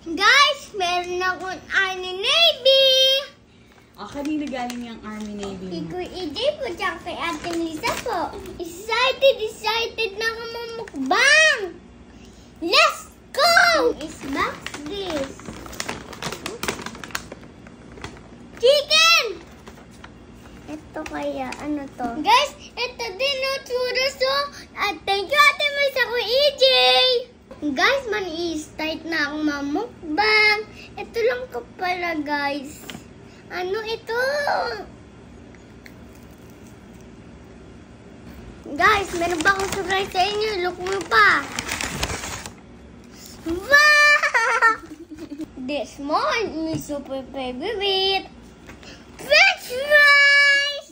Guys, meron akong Army Navy. Kanina galing yung Army Navy Kay mo. Kuya EJ po, tsaka kay Ate Lisa po. Excited na ako mamukbang. Let's go! Is box this. Chicken! Ito kaya, ano to? Guys, ito din o, churros o. At thank you Ate Lisa, Kuya EJ. Guys, man-i-start na akong mamukbang. Ito lang ko pala, guys. Ano ito? Guys, meron ba akong surprise sa inyo? Look mo pa. Wow! This one is super favorite. French fries!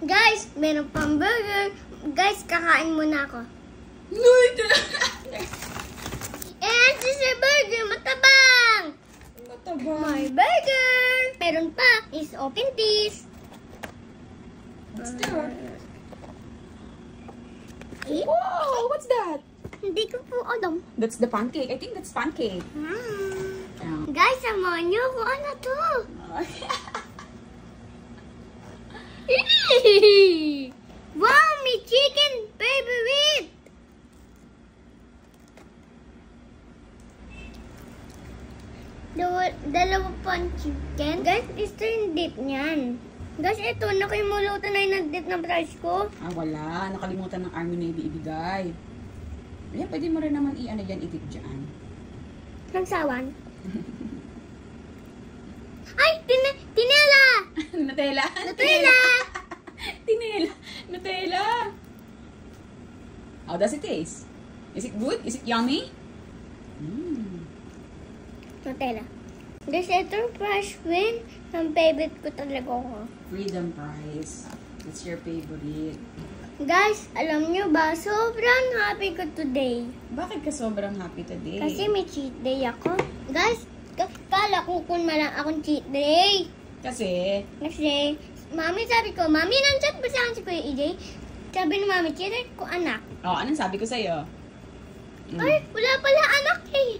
Guys, meron pang burger. Guys, kakain muna ako. No, ito na. And this is a burger, matabang! Matabang. My burger! Meron pa, is open this. What's that? Eh? Whoa, what's that? Hindi ko po alam. That's the pancake. I think that's pancake. Yeah. Guys, samahan niyo ako. Ano to? Wow, may chicken favorite! Dalawa pang chicken. Guys, ito yung dip niyan. Guys, ito, nakimulutan na yung nag-dip ng price ko. Wala. Nakalimutan ng Army Navy ibigay. Ayan, pwede mo rin naman i-ano dyan, i-dip dyan. Nagsawan. Ay, tinela! Nutella. Nutella! Tinela. Nutella. How does it taste? Is it good? Is it yummy? Nutella. Guys, ito yung fresh win. Ang favorite ko talaga ako. Freedom fries. That's your favorite. Guys, alam nyo ba, sobrang happy ko today. Bakit ka sobrang happy today? Kasi may cheat day ako. Guys, kala ko kung malang akong cheat day. Kasi, Mami sabi ko, Mami, nandyan ba sa akin si Kuya EJ? Sabi ni Mami, cheat ko anak. anong sabi ko sa'yo? Ay, wala pala anak eh.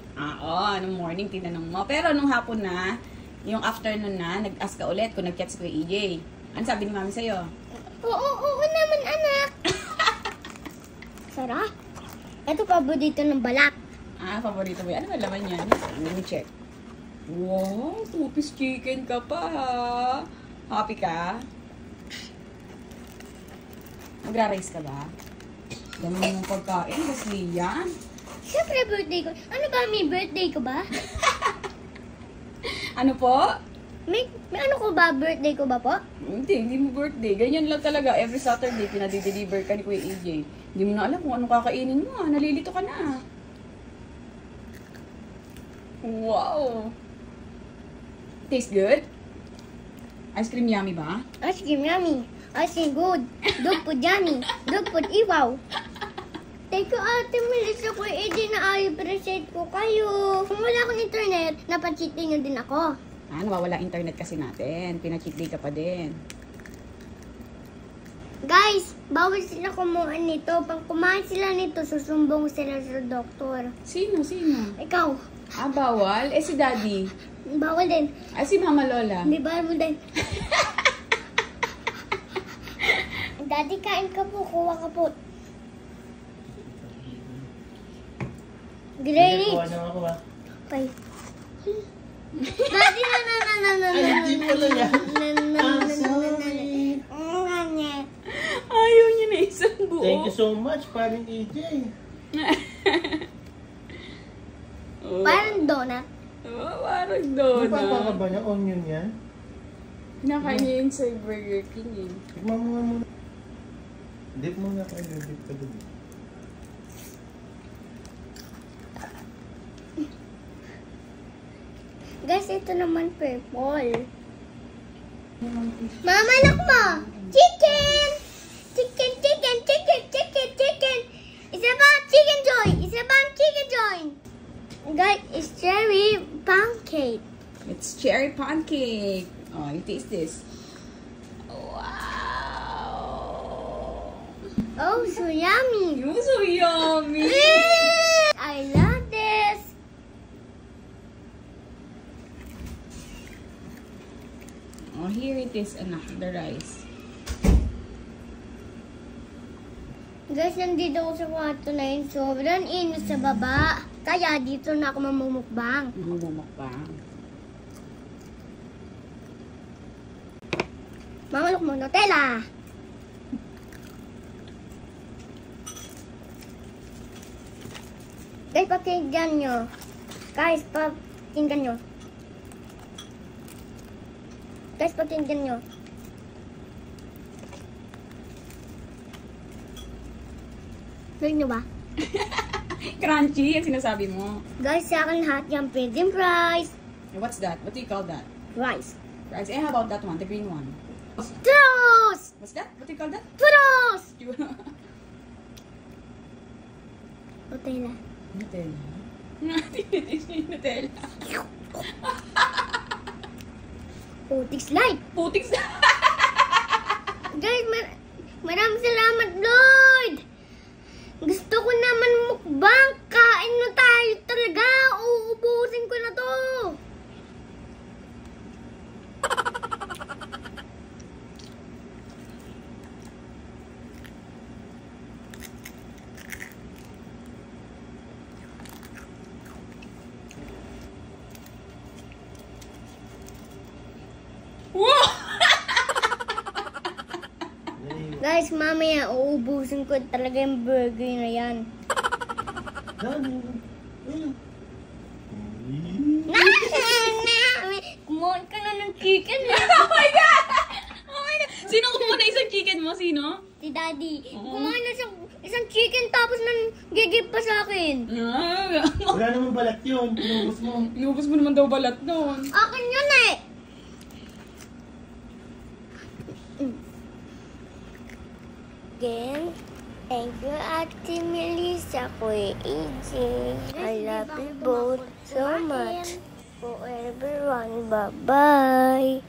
Nung morning, tinanong mo. Pero nung hapon na, yung afternoon na, nag-ask ka ulit kung nag-chat si Kuya EJ. Ano sabi ni Mami sa'yo? Oo naman anak. Sarap. Ito paborito ng balat. Paborito mo yan. Ano ba laman yan? Let me check. Wow, 2-piece chicken ka pa ha. Happy ka? Magra-race ka ba? Dami mong pagkain, kasi yan. Siyempre birthday ko. Ano ba, may birthday ko ba? Ano po? May ano ko ba, birthday ko ba po? Hindi mo birthday. Ganyan lang talaga. Every Saturday, pinadi-deliver ka ni Kuya EJ. Hindi mo na alam kung anong kakainin mo. Nalilito ka na. Wow! Taste good? Ice cream yummy ba? Ice cream yummy. Ice cream good. Dog food yummy. Dog food iwaw. Thank you Ate Melissa, Kuya EJ, na i-appreciate ko kayo. Kung wala akong internet, napacheat din nyo din ako. Nawawala internet kasi natin. Pina-cheat day ka pa din. Guys, bawal sila kumuha nito. Pag kumain sila nito, susumbong sila sa doktor. Sino? Ikaw, Bawal? Si Daddy. bawal din. Si Mama Lola. Hindi bawal din. Daddy, kain ka po. Kuha ka po. Great. Kuha naman ako ba? Okay. Daddy, Ay, hindi pala yan. I'm sorry. Ayaw niya na isang buo. Thank you so much, paring EJ. Parang donut. Parang Ano pa donut. ba niya? Onion yan? Nakain niya yun sa Burger King eh. Tikman mo nga muna. Dip mo nga kayo. Dip ka doon. Guys, ito naman purple. Mama, look mo! Chicken! Chicken! It's about chicken joy! It's about chicken joy! Guys, it's cherry pancake. It's cherry pancake. You taste this. Wow! Oh, so yummy! You're so yummy! I love this! here it is, anak, the rice. Guys, nandito ako sa kwarto na yun. Sobrang init sa baba. Kaya dito na ako mamumukbang. Mamumukbang. Mamalok mo, Nutella! Guys, pakinggan nyo. Guys, pakinggan nyo. Guys, pakinggan nyo. Narinig nyo ba? Crunchy, yung sinasabi mo. Guys, sa akin lahat yung pwedeng fries. What's that? What do you call that? Rice. Rice. Eh, how about that one? The green one. Churros! What's that? What do you call that? Churros! Nutella. Nutella. Tinitis niya yung Nutella. Putik's life. Putik sa... Guys, maraming salamat, Lord! Gusto ko naman mukbang. Kain na tayo talaga. Uubusin ko na to. Guys, mamaya uubusin ko talaga yung burger na yan. Kumain ka na ng chicken. Oh my God! Oh my God! Sino kumuha na isang chicken mo? Sino? Si Daddy. Kumain na siyang isang chicken tapos nang gigip pa sa akin. Wala naman balat yun. Inubos mo. Inubos mo naman daw balat noon. Akin yun eh. Again, thank you Ate Melissa, Kuya AJ. I love you both so much. For everyone, bye-bye.